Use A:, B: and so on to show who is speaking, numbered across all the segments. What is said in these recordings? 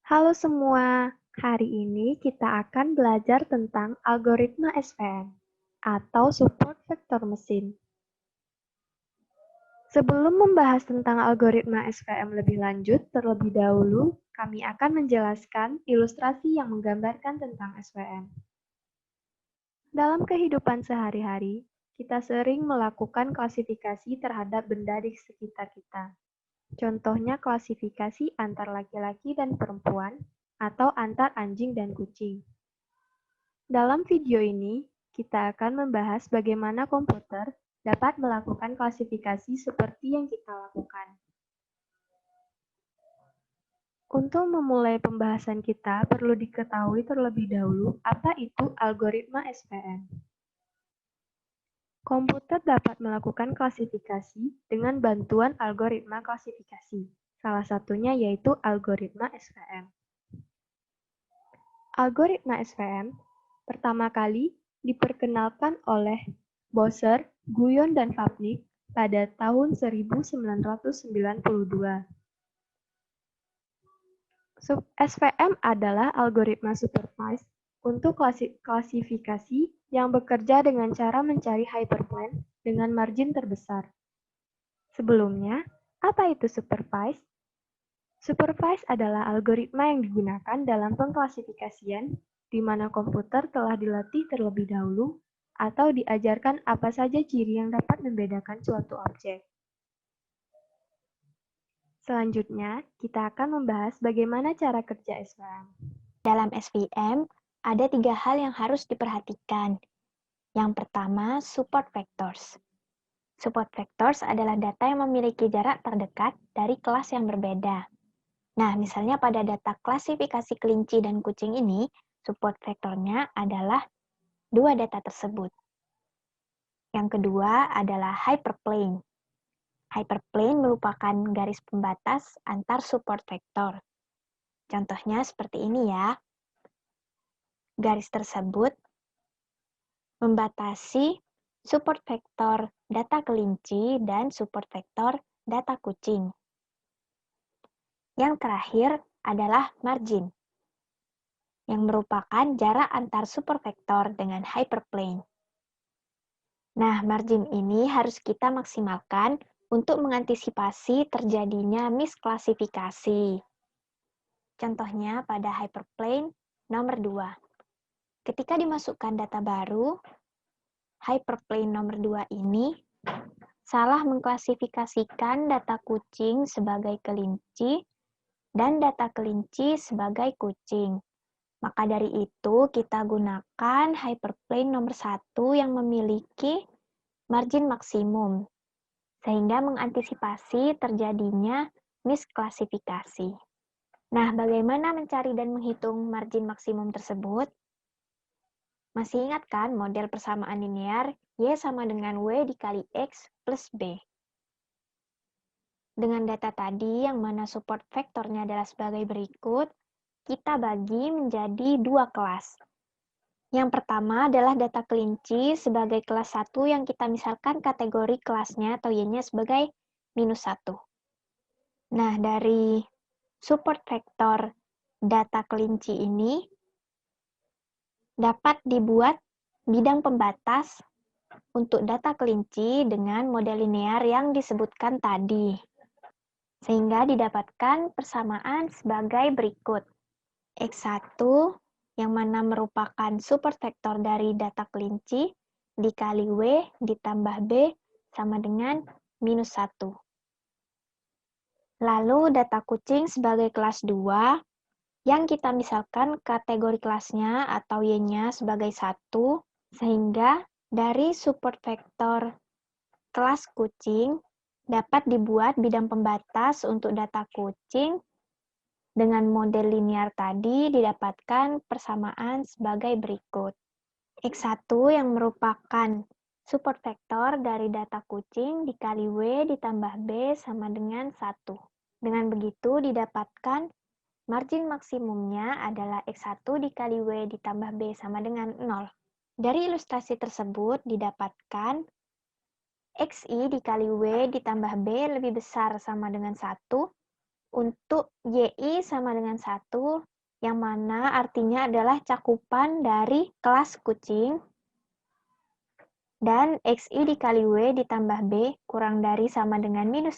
A: Halo semua, hari ini kita akan belajar tentang algoritma SVM atau support vektor mesin. Sebelum membahas tentang algoritma SVM lebih lanjut, terlebih dahulu kami akan menjelaskan ilustrasi yang menggambarkan tentang SVM. Dalam kehidupan sehari-hari, kita sering melakukan klasifikasi terhadap benda di sekitar kita. Contohnya klasifikasi antar laki-laki dan perempuan, atau antar anjing dan kucing. Dalam video ini, kita akan membahas bagaimana komputer dapat melakukan klasifikasi seperti yang kita lakukan. Untuk memulai pembahasan kita, perlu diketahui terlebih dahulu apa itu algoritma SVM. Komputer dapat melakukan klasifikasi dengan bantuan algoritma klasifikasi. Salah satunya yaitu algoritma SVM. Algoritma SVM pertama kali diperkenalkan oleh Boser, Guyon, dan Vapnik pada tahun 1992. SVM adalah algoritma supervised untuk klasifikasi yang bekerja dengan cara mencari hyperplane dengan margin terbesar. Sebelumnya, apa itu supervised? Supervised adalah algoritma yang digunakan dalam pengklasifikasian di mana komputer telah dilatih terlebih dahulu atau diajarkan apa saja ciri yang dapat membedakan suatu objek. Selanjutnya, kita akan membahas bagaimana cara kerja SVM.
B: Dalam SVM, ada 3 hal yang harus diperhatikan. Yang pertama, support vectors. Support vectors adalah data yang memiliki jarak terdekat dari kelas yang berbeda. Nah, misalnya pada data klasifikasi kelinci dan kucing ini, support vektornya adalah 2 data tersebut. Yang kedua adalah hyperplane. Hyperplane merupakan garis pembatas antar support vektor. Contohnya seperti ini ya. Garis tersebut membatasi support vektor data kelinci dan support vektor data kucing. Yang terakhir adalah margin, yang merupakan jarak antar support vektor dengan hyperplane. Nah, margin ini harus kita maksimalkan untuk mengantisipasi terjadinya misklasifikasi. Contohnya pada hyperplane nomor 2. Ketika dimasukkan data baru, hyperplane nomor 2 ini salah mengklasifikasikan data kucing sebagai kelinci dan data kelinci sebagai kucing. Maka dari itu, kita gunakan hyperplane nomor 1 yang memiliki margin maksimum, sehingga mengantisipasi terjadinya misklasifikasi. Nah, bagaimana mencari dan menghitung margin maksimum tersebut? Masih ingat kan model persamaan linear Y sama dengan W dikali X plus B? Dengan data tadi yang mana support vektornya adalah sebagai berikut, kita bagi menjadi 2 kelas. Yang pertama adalah data kelinci sebagai kelas 1 yang kita misalkan kategori kelasnya atau Y-nya sebagai minus 1. Nah, dari support vektor data kelinci ini dapat dibuat bidang pembatas untuk data kelinci dengan model linear yang disebutkan tadi. Sehingga didapatkan persamaan sebagai berikut. X1 yang mana merupakan support vektor dari data kelinci dikali W ditambah B sama dengan minus 1. Lalu data kucing sebagai kelas 2 yang kita misalkan kategori kelasnya atau Y-nya sebagai 1, sehingga dari support vektor kelas kucing dapat dibuat bidang pembatas untuk data kucing dengan model linear tadi didapatkan persamaan sebagai berikut. X1 yang merupakan support vektor dari data kucing dikali W ditambah B sama dengan 1. Dengan begitu didapatkan margin maksimumnya adalah X1 dikali W ditambah B sama dengan 0. Dari ilustrasi tersebut didapatkan XI dikali W ditambah B lebih besar sama dengan 1, untuk YI sama dengan 1, yang mana artinya adalah cakupan dari kelas kucing, dan XI dikali W ditambah B kurang dari sama dengan -1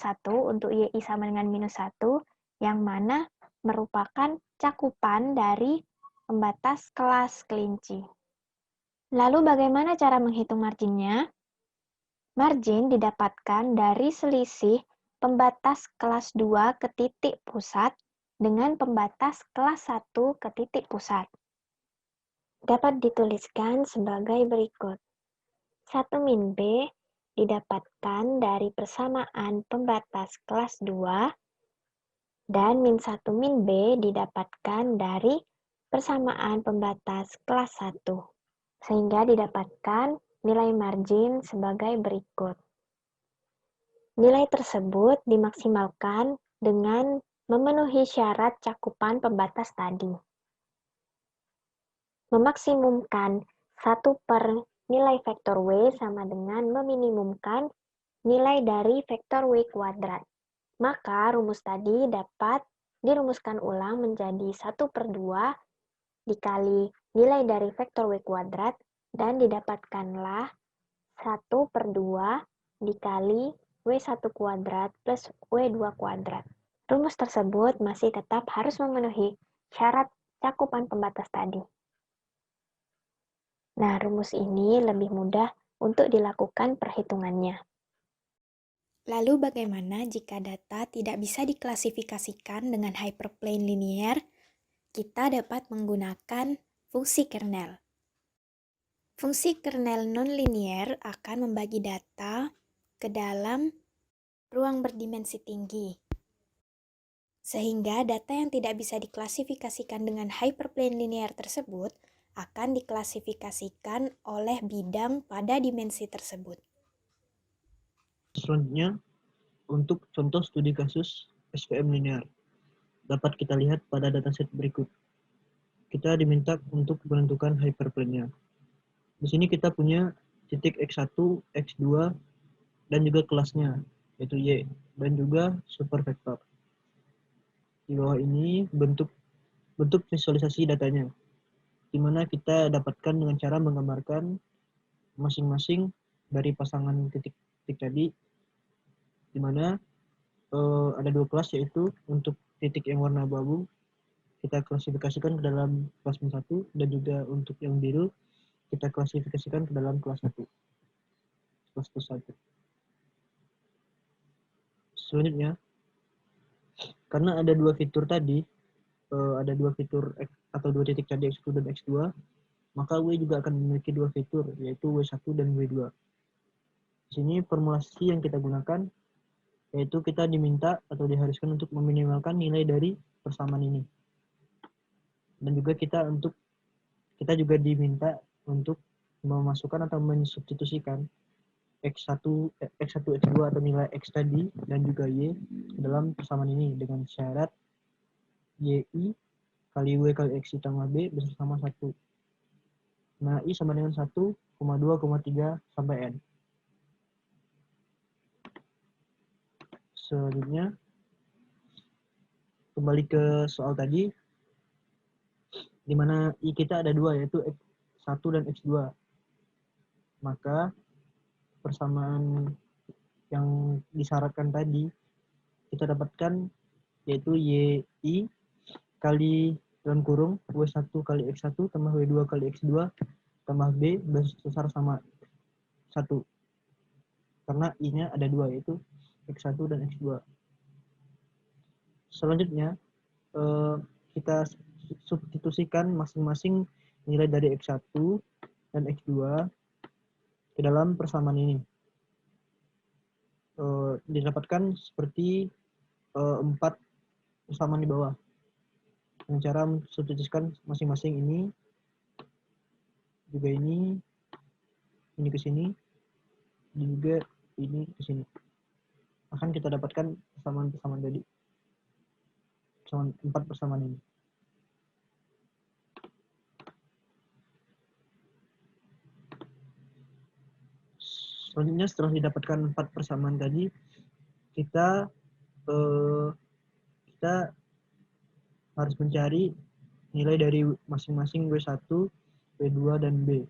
B: untuk YI sama dengan -1, yang mana merupakan cakupan dari pembatas kelas kelinci. Lalu bagaimana cara menghitung marginnya? Margin didapatkan dari selisih pembatas kelas 2 ke titik pusat dengan pembatas kelas 1 ke titik pusat. Dapat dituliskan sebagai berikut. 1 min B didapatkan dari persamaan pembatas kelas 2 dan -1 min B didapatkan dari persamaan pembatas kelas 1. Sehingga didapatkan nilai margin sebagai berikut. Nilai tersebut dimaksimalkan dengan memenuhi syarat cakupan pembatas tadi. Memaksimumkan 1 per nilai vektor W sama dengan meminimumkan nilai dari vektor W kuadrat. Maka rumus tadi dapat dirumuskan ulang menjadi 1 per 2 dikali nilai dari vektor W kuadrat dan didapatkanlah 1 per 2 dikali W1 kuadrat plus W2 kuadrat. Rumus tersebut masih tetap harus memenuhi syarat cakupan pembatas tadi. Nah, rumus ini lebih mudah untuk dilakukan perhitungannya. Lalu bagaimana jika data tidak bisa diklasifikasikan dengan hyperplane linear? Kita dapat menggunakan fungsi kernel. Fungsi kernel nonlinear akan membagi data ke dalam ruang berdimensi tinggi. Sehingga data yang tidak bisa diklasifikasikan dengan hyperplane linear tersebut akan diklasifikasikan oleh bidang pada dimensi tersebut.
C: Selanjutnya, untuk contoh studi kasus SVM linear, dapat kita lihat pada dataset berikut. Kita diminta untuk menentukan hyperplane-nya. Di sini kita punya titik X1, X2, dan juga kelasnya, yaitu Y, dan juga supervektor. Di bawah ini bentuk visualisasi datanya, di mana kita dapatkan dengan cara menggambarkan masing-masing dari pasangan titik-titik tadi, di mana ada 2 kelas, yaitu untuk titik yang warna abu-abu kita klasifikasikan ke dalam kelas 1, dan juga untuk yang biru kita klasifikasikan ke dalam kelas 1. Selanjutnya, karena ada 2 fitur tadi, ada 2 fitur atau 2 titik tadi X1 dan X2, maka W juga akan memiliki 2 fitur, yaitu W1 dan W2. Di sini formulasi yang kita gunakan, yaitu kita diminta atau diharuskan untuk meminimalkan nilai dari persamaan ini. Dan juga kita juga diminta untuk memasukkan atau mensubstitusikan X1, X2 atau nilai X tadi dan juga Y dalam persamaan ini dengan syarat YI kali W kali X ditambah B bersama 1. Nah, I sama dengan 1,2,3 sampai N. Selanjutnya, kembali ke soal tadi, di mana I kita ada 2, yaitu X1 dan X2. Maka persamaan yang disyaratkan tadi kita dapatkan, yaitu YI kali dalam kurung W1 kali X1 tambah W2 kali X2 tambah B besar sama 1. Karena I-nya ada 2, yaitu X1 dan X2. Selanjutnya, kita substitusikan masing-masing nilai dari X1 dan X2 ke dalam persamaan ini. Didapatkan seperti 4 persamaan di bawah. Dengan cara mensubstitusikan masing-masing ini, juga ini ke sini, dan juga ini ke sini. Akan kita dapatkan persamaan-persamaan tadi. 4 persamaan ini. Selanjutnya, setelah didapatkan 4 persamaan tadi, kita kita harus mencari nilai dari masing-masing W1, W2, dan B.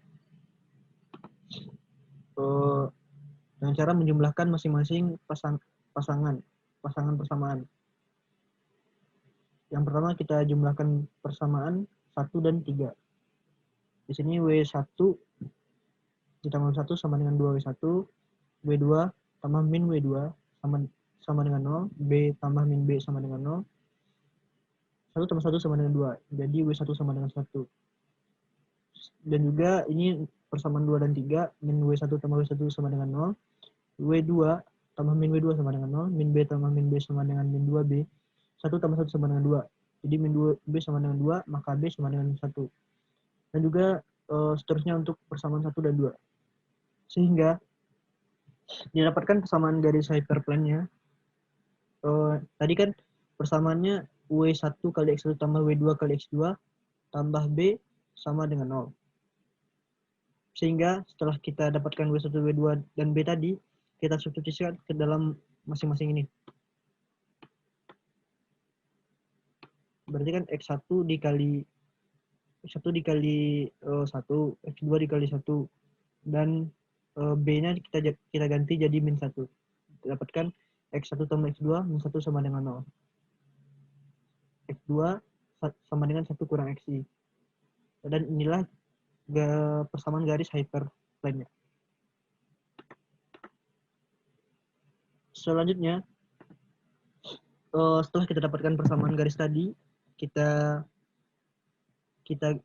C: Dengan cara menjumlahkan masing-masing pasangan persamaan. Yang pertama kita jumlahkan persamaan 1 dan 3. Di sini W1 ditambah 1 sama dengan 2W1, W2 tambah min W2 sama dengan 0, B tambah min B sama dengan 0, 1 tambah 1 sama dengan 2, jadi W1 sama dengan 1. Dan juga ini persamaan 2 dan 3, min W1 tambah W1 sama dengan 0, W2 tambah min W2 sama dengan 0, min B tambah min B sama dengan min 2B, 1 tambah 1 sama dengan 2. Jadi min 2B sama dengan 2, maka B sama dengan 1. Dan juga seterusnya untuk persamaan 1 dan 2. Sehingga didapatkan persamaan garis hyperplane-nya. Tadi kan persamaannya W1 kali X1 tambah W2 kali X2 tambah B sama dengan 0. Sehingga setelah kita dapatkan W1, W2, dan B tadi, kita substitusikan ke dalam masing-masing ini. Berarti kan X1 dikali 1, X2 dikali 1, dan B-nya kita ganti jadi min 1. Dapatkan X1 tambah X2 min 1 sama dengan 0. X2 sama dengan 1 kurang XI. Dan inilah persamaan garis hyperplane-nya. Selanjutnya, setelah kita dapatkan persamaan garis tadi, kita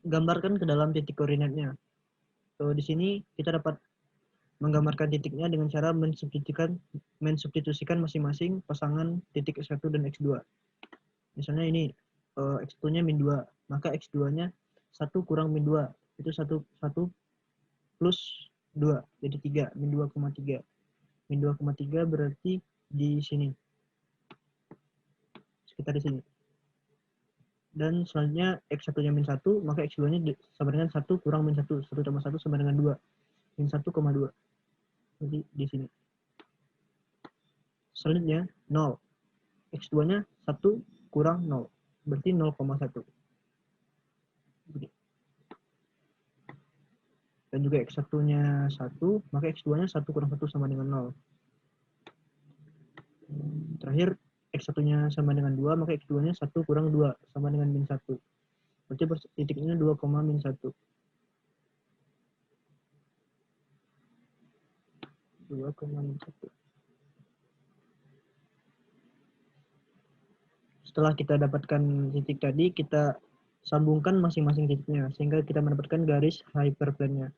C: gambarkan ke dalam titik koordinatnya. Di sini kita dapat menggambarkan titiknya dengan cara mensubstitusikan masing-masing pasangan titik X1 dan X2. Misalnya ini X1-nya min 2, maka X2-nya 1 kurang min 2, itu 1 plus 2, jadi 3, min 2,3. Min 2,3 berarti di sini, sekitar di sini. Dan selanjutnya X1-nya min 1, maka X2-nya sama dengan 1 kurang min 1, 1 tambah 1 sama dengan 2, min 1,2. Jadi di sini. Selanjutnya 0. X2-nya 1 kurang 0, berarti 0,1. Dan juga X1-nya 1, maka X2-nya 1 kurang 1 sama dengan 0. Terakhir, X1-nya sama dengan 2, maka X2-nya 1 kurang 2 sama dengan min 1. Berarti titiknya 2, min 1. 2, min 1. Setelah kita dapatkan titik tadi, kita sambungkan masing-masing titiknya, sehingga kita mendapatkan garis hyperplane-nya.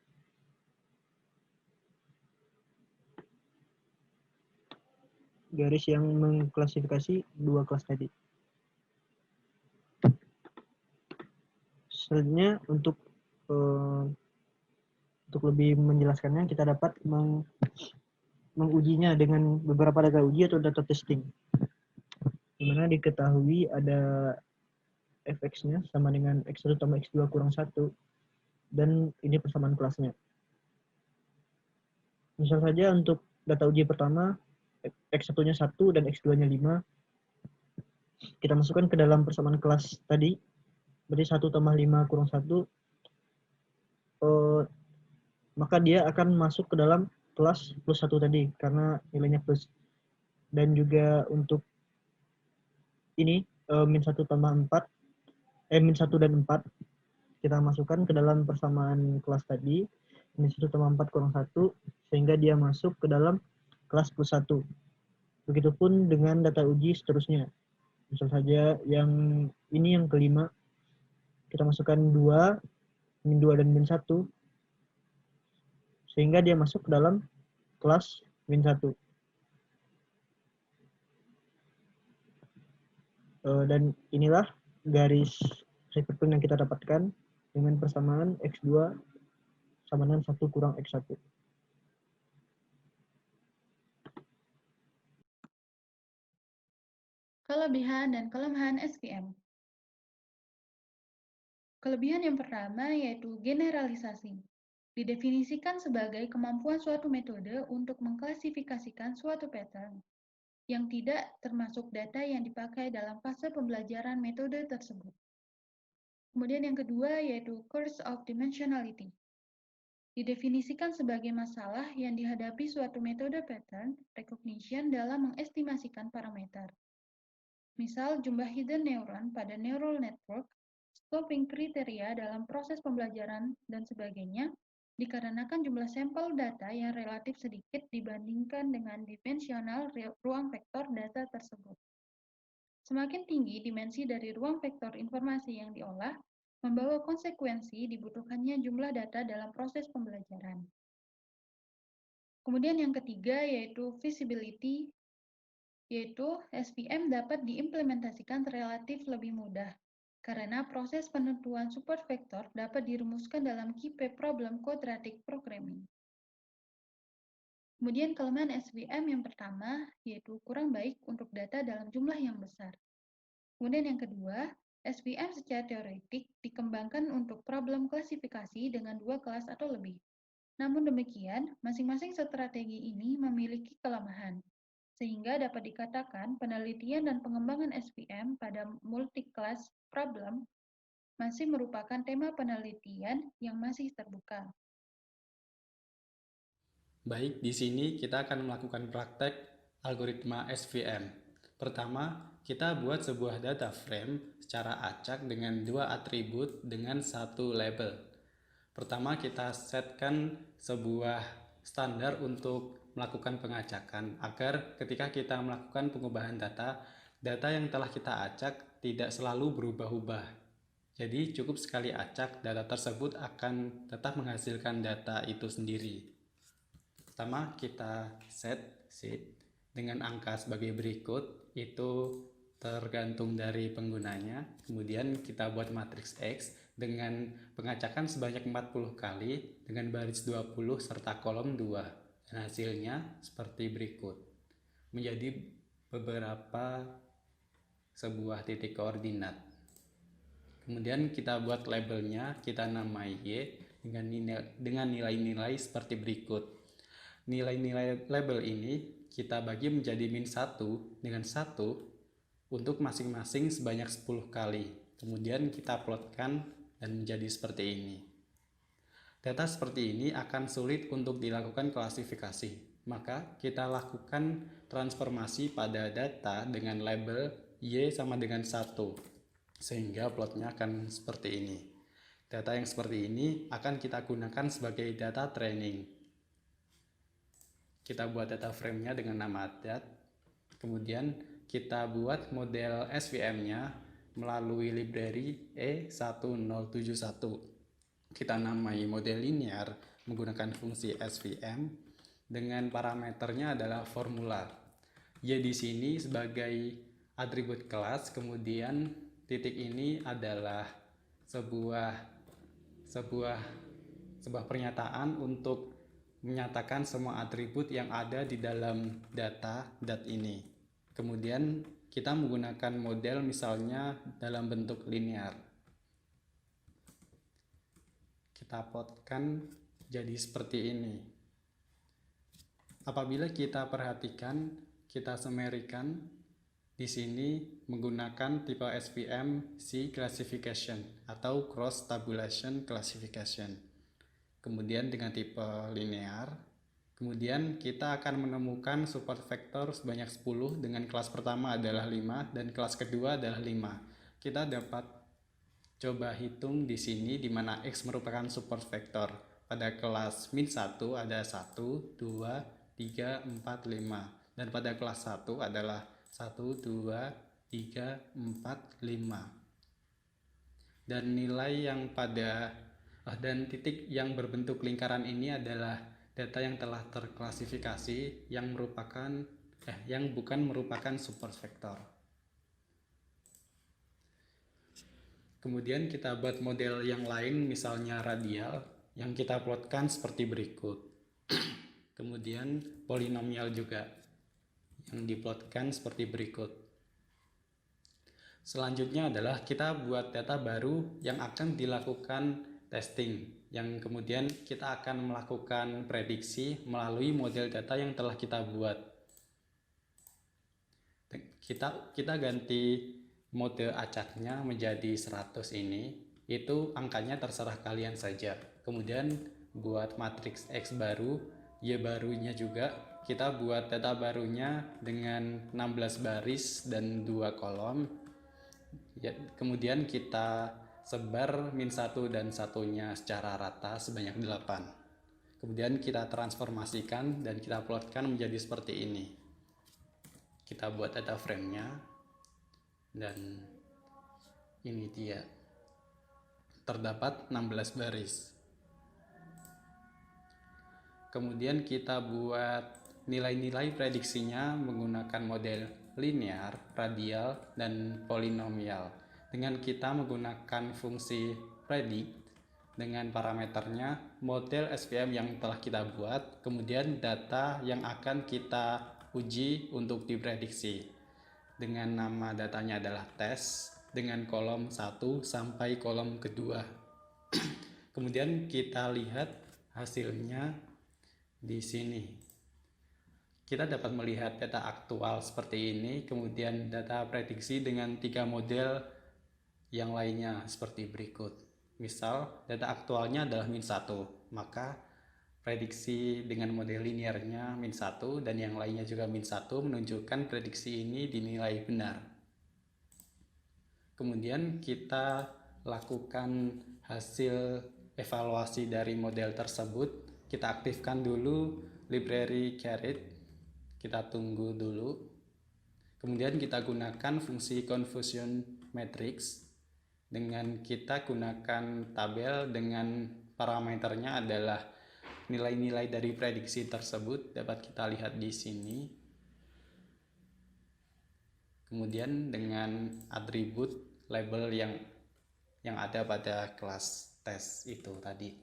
C: Garis yang mengklasifikasi dua kelas tadi. Selanjutnya, untuk lebih menjelaskannya, kita dapat mengujinya dengan beberapa data uji atau data testing, di mana diketahui ada fx-nya sama dengan x1 tambah x2 kurang 1, dan ini persamaan kelasnya. Misal saja untuk data uji pertama, x1-nya 1 dan x2-nya 5, kita masukkan ke dalam persamaan kelas tadi, berarti 1 tambah 5 kurang 1, maka dia akan masuk ke dalam kelas plus 1 tadi, karena nilainya plus. Dan juga untuk ini, min 1 tambah 4, min 1 dan 4, kita masukkan ke dalam persamaan kelas tadi, min 1 tambah 4 kurang 1, sehingga dia masuk ke dalam kelas plus 1. Begitupun dengan data uji seterusnya. Misal saja yang ini yang kelima, kita masukkan 2, min 2 dan min 1, sehingga dia masuk ke dalam kelas min 1. Dan inilah garis hyperplane yang kita dapatkan dengan persamaan X2 sama dengan 1 kurang X1.
D: Kelebihan dan kelemahan SVM. Kelebihan yang pertama yaitu generalisasi. Didefinisikan sebagai kemampuan suatu metode untuk mengklasifikasikan suatu pattern. yang tidak termasuk data yang dipakai dalam fase pembelajaran metode tersebut. Kemudian yang kedua yaitu curse of dimensionality. Didefinisikan sebagai masalah yang dihadapi suatu metode pattern recognition dalam mengestimasikan parameter. Misal jumlah hidden neuron pada neural network, scoping kriteria dalam proses pembelajaran, dan sebagainya, dikarenakan jumlah sampel data yang relatif sedikit dibandingkan dengan dimensional ruang vektor data tersebut. Semakin tinggi dimensi dari ruang vektor informasi yang diolah, membawa konsekuensi dibutuhkannya jumlah data dalam proses pembelajaran. Kemudian yang ketiga yaitu feasibility, yaitu SVM dapat diimplementasikan relatif lebih mudah, karena proses penentuan support vektor dapat dirumuskan dalam KIPE problem quadratic programming. Kemudian kelemahan SVM yang pertama, yaitu kurang baik untuk data dalam jumlah yang besar. Kemudian yang kedua, SVM secara teoretik dikembangkan untuk problem klasifikasi dengan 2 kelas atau lebih. Namun demikian, masing-masing strategi ini memiliki kelemahan, sehingga dapat dikatakan penelitian dan pengembangan SVM pada multi-class problem masih merupakan tema penelitian yang masih terbuka.
E: Baik, di sini kita akan melakukan praktek algoritma SVM. Pertama, kita buat sebuah data frame secara acak dengan 2 atribut dengan 1 label. Pertama, kita setkan sebuah standar untuk melakukan pengacakan agar ketika kita melakukan pengubahan data yang telah kita acak tidak selalu berubah-ubah. Jadi cukup sekali acak, data tersebut akan tetap menghasilkan data itu sendiri. Pertama, kita set seed dengan angka sebagai berikut, itu tergantung dari penggunanya. Kemudian kita buat matriks X dengan pengacakan sebanyak 40 kali dengan baris 20 serta kolom 2. Dan hasilnya seperti berikut. Menjadi beberapa sebuah titik koordinat. Kemudian kita buat labelnya, kita namai Y dengan nilai-nilai seperti berikut. Nilai-nilai label ini kita bagi menjadi -1 dengan 1 untuk masing-masing sebanyak 10 kali. Kemudian kita plotkan dan menjadi seperti ini. Data seperti ini akan sulit untuk dilakukan klasifikasi. Maka kita lakukan transformasi pada data dengan label Y sama dengan 1. Sehingga plotnya akan seperti ini. Data yang seperti ini akan kita gunakan sebagai data training. Kita buat data frame-nya dengan nama dat. Kemudian kita buat model SVM-nya melalui library E1071. Kita namai model linear menggunakan fungsi SVM dengan parameternya adalah formula. Y di sini sebagai atribut kelas, kemudian titik ini adalah sebuah pernyataan untuk menyatakan semua atribut yang ada di dalam data dat ini. Kemudian kita menggunakan model misalnya dalam bentuk linear. Kita plotkan jadi seperti ini. Apabila kita perhatikan, kita semerikan di sini menggunakan tipe SVM C classification atau cross tabulation classification. Kemudian dengan tipe linear. Kemudian kita akan menemukan support vektor sebanyak 10 dengan kelas pertama adalah 5 dan kelas kedua adalah 5. Kita dapat coba hitung di sini di mana X merupakan support vektor. Pada kelas min 1 ada 1, 2, 3, 4, 5. Dan pada kelas 1 adalah 1, 2, 3, 4, 5. Dan nilai yang dan titik yang berbentuk lingkaran ini adalah data yang telah terklasifikasi yang bukan merupakan support vektor. Kemudian kita buat model yang lain, misalnya radial, yang kita plotkan seperti berikut. Kemudian polinomial juga yang diplotkan seperti berikut. Selanjutnya adalah kita buat data baru yang akan dilakukan testing, yang kemudian kita akan melakukan prediksi melalui model data yang telah kita buat. Kita ganti mode acaknya menjadi 100 ini, itu angkanya terserah kalian saja. Kemudian buat matriks X baru, Y barunya juga, kita buat data barunya dengan 16 baris dan 2 kolom. Ya, kemudian kita sebar -1 dan 1-nya secara rata sebanyak 8. Kemudian kita transformasikan dan kita plotkan menjadi seperti ini. Kita buat data frame-nya, dan ini dia. Terdapat 16 baris. Kemudian kita buat nilai-nilai prediksinya menggunakan model linear, radial, dan polinomial. Dengan kita menggunakan fungsi predict dengan parameternya model SVM yang telah kita buat, kemudian data yang akan kita uji untuk diprediksi. Dengan nama datanya adalah tes, dengan kolom 1 sampai kolom kedua. Kemudian kita lihat hasilnya di sini. Kita dapat melihat data aktual seperti ini, kemudian data prediksi dengan 3 model yang lainnya seperti berikut. Misal, data aktualnya adalah -1, maka prediksi dengan model linearnya -1 dan yang lainnya juga -1 menunjukkan prediksi ini dinilai benar. Kemudian kita lakukan hasil evaluasi dari model tersebut. Kita aktifkan dulu library Caret. Kita tunggu dulu. Kemudian kita gunakan fungsi confusion matrix. Dengan kita gunakan tabel dengan parameternya adalah nilai-nilai dari prediksi tersebut, dapat kita lihat di sini. Kemudian dengan atribut label yang ada pada kelas tes itu tadi.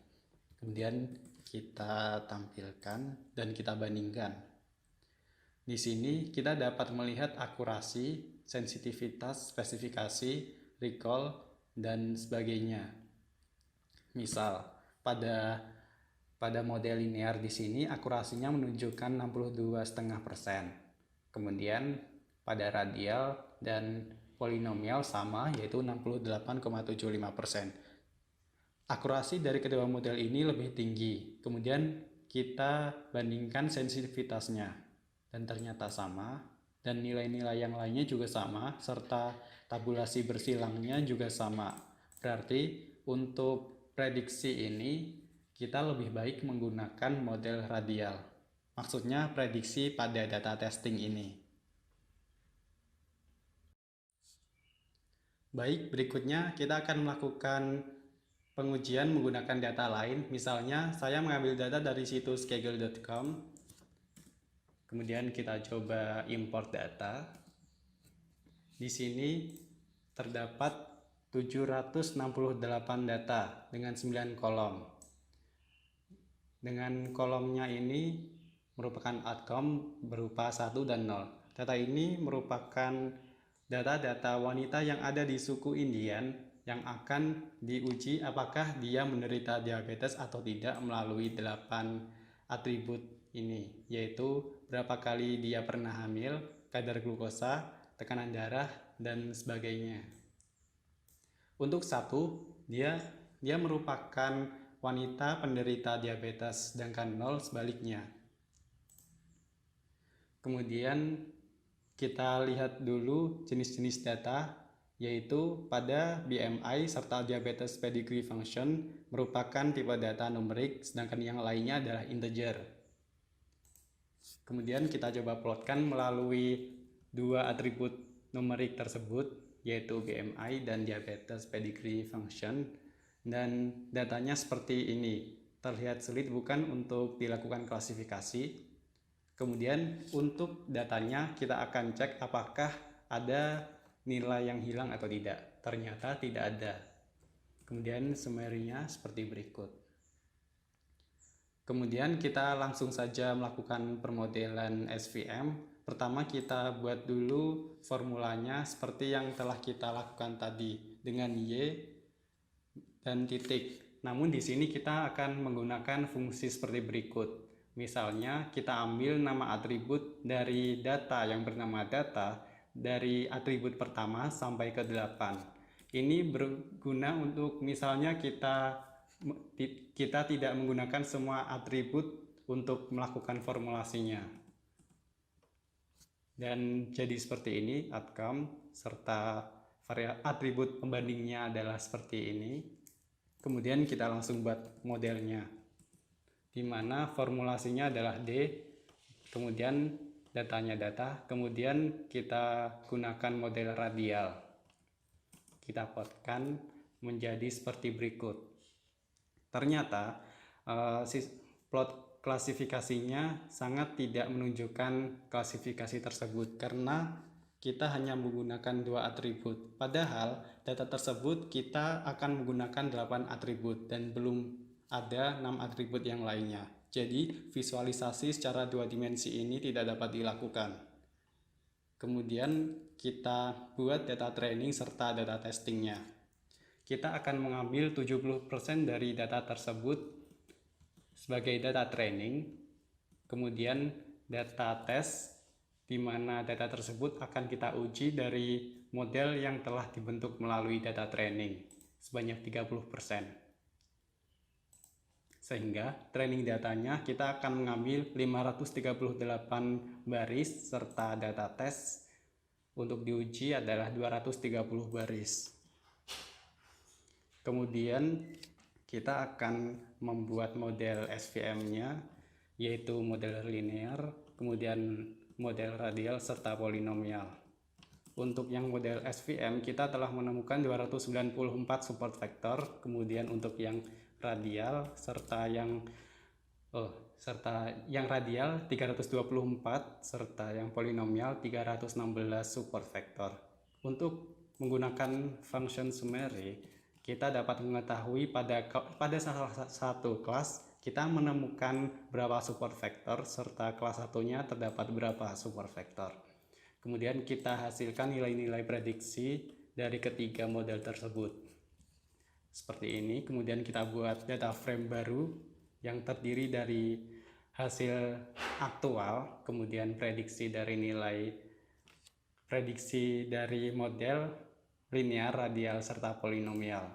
E: Kemudian kita tampilkan dan kita bandingkan. Di sini kita dapat melihat akurasi, sensitivitas, spesifikasi, recall, dan sebagainya. Misal, pada model linear di sini akurasinya menunjukkan 62,5%. Kemudian pada radial dan polinomial sama, yaitu 68,75%. Akurasi dari kedua model ini lebih tinggi. Kemudian kita bandingkan sensitivitasnya, dan ternyata sama, dan nilai-nilai yang lainnya juga sama, serta tabulasi bersilangnya juga sama. Berarti untuk prediksi ini kita lebih baik menggunakan model radial. Maksudnya prediksi pada data testing ini. Baik, berikutnya kita akan melakukan pengujian menggunakan data lain. Misalnya saya mengambil data dari situs kaggle.com. Kemudian kita coba import data. Di sini terdapat 768 data dengan 9 kolom. Dengan kolomnya ini merupakan outcome berupa 1 dan 0. Data ini merupakan data-data wanita yang ada di suku Indian yang akan diuji apakah dia menderita diabetes atau tidak melalui 8 atribut ini, yaitu berapa kali dia pernah hamil, kadar glukosa, tekanan darah, dan sebagainya. Untuk 1, dia merupakan wanita penderita diabetes, sedangkan 0 sebaliknya. Kemudian kita lihat dulu jenis-jenis data, yaitu pada BMI serta diabetes pedigree function merupakan tipe data numerik, sedangkan yang lainnya adalah integer. Kemudian kita coba plotkan melalui 2 atribut numerik tersebut, yaitu BMI dan diabetes pedigree function, dan datanya seperti ini. Terlihat sulit bukan untuk dilakukan klasifikasi. Kemudian untuk datanya kita akan cek apakah ada nilai yang hilang atau tidak. Ternyata tidak ada. Kemudian summary-nya seperti berikut. Kemudian kita langsung saja melakukan permodelan SVM. Pertama kita buat dulu formulanya seperti yang telah kita lakukan tadi dengan Y dan titik. Namun di sini kita akan menggunakan fungsi seperti berikut. Misalnya kita ambil nama atribut dari data yang bernama data dari atribut pertama sampai ke 8. Ini berguna untuk misalnya kita tidak menggunakan semua atribut untuk melakukan formulasinya. Dan jadi seperti ini outcome serta atribut pembandingnya adalah seperti ini. Kemudian kita langsung buat modelnya, di mana formulasinya adalah D, kemudian datanya data, kemudian kita gunakan model radial. Kita plotkan menjadi seperti berikut. Ternyata plot klasifikasinya sangat tidak menunjukkan klasifikasi tersebut karena kita hanya menggunakan 2 atribut. Padahal data tersebut kita akan menggunakan 8 atribut dan belum ada 6 atribut yang lainnya. Jadi visualisasi secara 2 dimensi ini tidak dapat dilakukan. Kemudian kita buat data training serta data testingnya. Kita akan mengambil 70% dari data tersebut sebagai data training, kemudian data tes, di mana data tersebut akan kita uji dari model yang telah dibentuk melalui data training sebanyak 30%. Sehingga training datanya kita akan mengambil 538 baris serta data tes untuk diuji adalah 230 baris. Kemudian kita akan membuat model SVM-nya, yaitu model linear, kemudian model radial, serta polinomial. Untuk yang model SVM, kita telah menemukan 294 support vector, kemudian untuk yang radial, serta yang radial 324, serta yang polinomial 316 support vector. Untuk menggunakan function summary, kita dapat mengetahui pada salah satu kelas kita menemukan berapa support vector serta kelas satunya terdapat berapa support vector. Kemudian kita hasilkan nilai-nilai prediksi dari ketiga model tersebut. Seperti ini, kemudian kita buat data frame baru yang terdiri dari hasil aktual, kemudian prediksi dari model linear, radial, serta polinomial.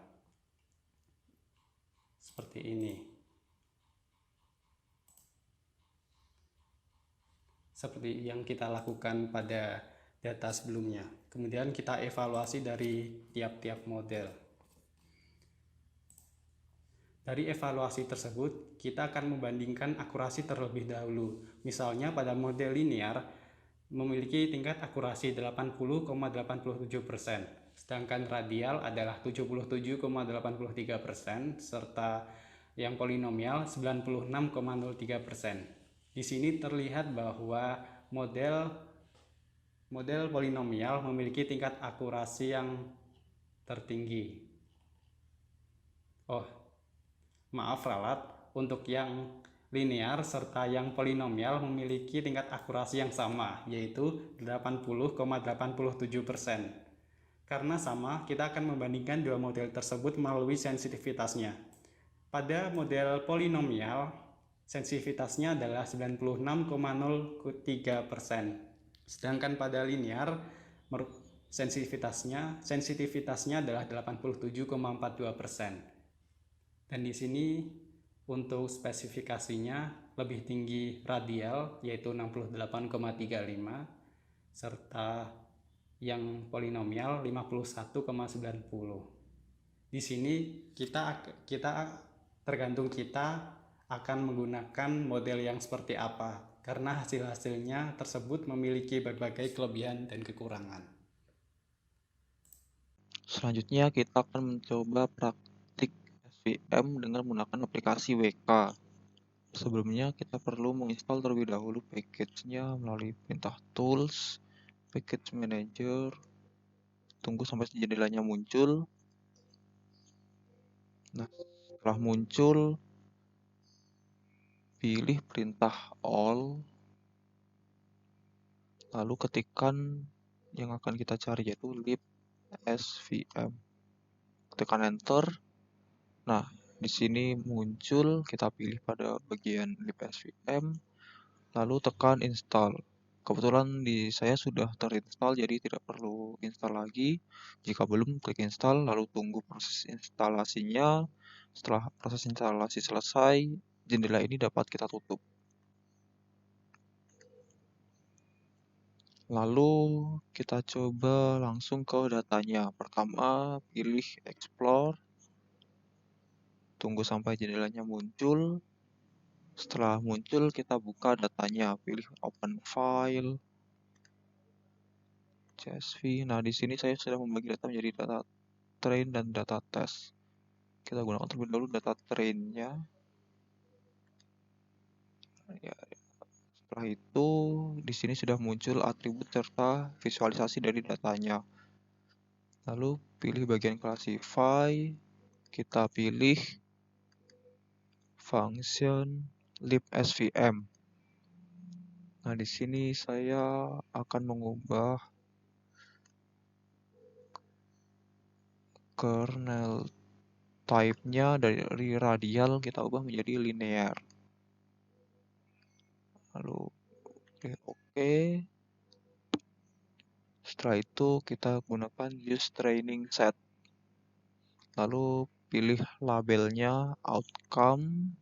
E: Seperti ini. Seperti yang kita lakukan pada data sebelumnya. Kemudian kita evaluasi dari tiap-tiap model. Dari evaluasi tersebut, kita akan membandingkan akurasi terlebih dahulu. Misalnya pada model linear memiliki tingkat akurasi 80,87%. Sedangkan radial adalah 77,83%, serta yang polinomial 96,03%. Di sini terlihat bahwa model polinomial memiliki tingkat akurasi yang tertinggi. Maaf ralat, untuk yang linear serta yang polinomial memiliki tingkat akurasi yang sama, yaitu 80,87%. Karena sama, kita akan membandingkan dua model tersebut melalui sensitivitasnya. Pada model polinomial, sensitivitasnya adalah 96,03%. Sedangkan pada linear, sensitivitasnya adalah 87,42%. Dan di sini untuk spesifikasinya lebih tinggi radial, yaitu 68,35, serta yang polinomial 51,90. Di sini kita tergantung kita akan menggunakan model yang seperti apa, karena hasil-hasilnya tersebut memiliki berbagai kelebihan dan kekurangan.
F: Selanjutnya kita akan mencoba praktik SVM dengan menggunakan aplikasi WK. Sebelumnya kita perlu menginstal terlebih dahulu package-nya melalui perintah tools, package manager, tunggu sampai jendelanya muncul. Nah, setelah muncul, pilih perintah all, lalu ketikkan yang akan kita cari, yaitu libsvm. Tekan enter. Nah, di sini muncul, kita pilih pada bagian libsvm, lalu tekan install. Kebetulan di saya sudah terinstall, jadi tidak perlu install lagi. Jika belum, klik install, lalu tunggu proses instalasinya. Setelah proses instalasi selesai, jendela ini dapat kita tutup. Lalu kita coba langsung ke datanya. Pertama, pilih Explore. Tunggu sampai jendelanya muncul. Setelah muncul, kita buka datanya. Pilih Open File. CSV. Nah, di sini saya sudah membagi data menjadi data train dan data test. Kita gunakan terlebih dahulu data trainnya. Ya, setelah itu, di sini sudah muncul atribut serta visualisasi dari datanya. Lalu pilih bagian classify. Kita pilih function libsvm. Nah, di sini saya akan mengubah kernel type-nya dari radial kita ubah menjadi linear. Lalu pilih OK. Setelah itu kita gunakan use training set. Lalu pilih labelnya outcome,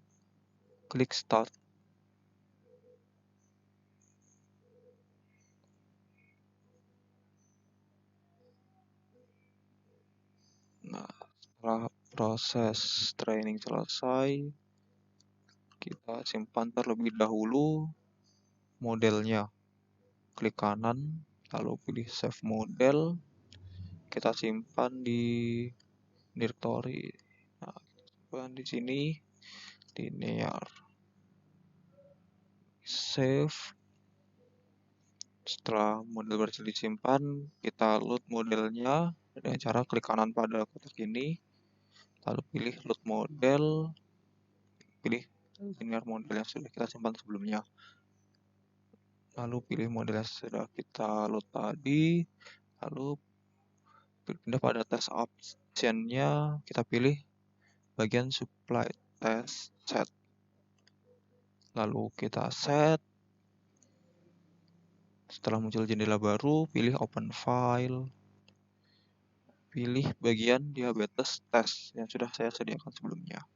F: klik start. Nah, setelah proses training selesai, kita simpan terlebih dahulu modelnya. Klik kanan, lalu pilih save model. Kita simpan di directory. Nah, simpan di sini linear. Save. Setelah model berhasil disimpan, kita load modelnya dengan cara klik kanan pada kotak ini, lalu pilih load model, pilih linear model yang sudah kita simpan sebelumnya. Lalu pilih model yang sudah kita load tadi, lalu pindah pada test option-nya, kita pilih bagian supply test set. Lalu kita set. Setelah muncul jendela baru, pilih open file. Pilih bagian diabetes test yang sudah saya sediakan sebelumnya.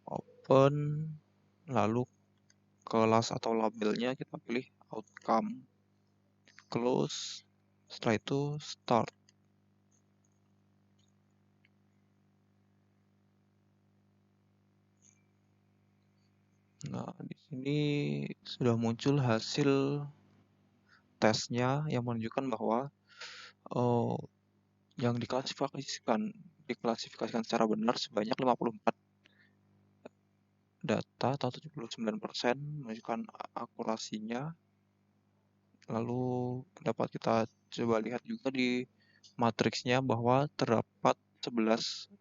F: Open, lalu kelas atau labelnya kita pilih outcome. Close, setelah itu start. Nah, di sini sudah muncul hasil tesnya yang menunjukkan bahwa yang diklasifikasikan secara benar sebanyak 54 data atau 79% menunjukkan akurasinya. Lalu dapat kita coba lihat juga di matriksnya bahwa terdapat 11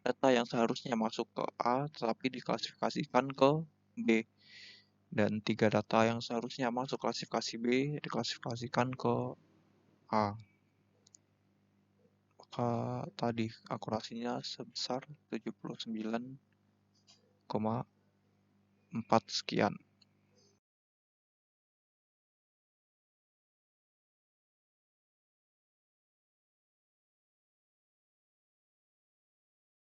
F: data yang seharusnya masuk ke A tetapi diklasifikasikan ke B, dan 3 data yang seharusnya masuk klasifikasi B diklasifikasikan ke A. Maka tadi akurasinya sebesar 79,4 sekian.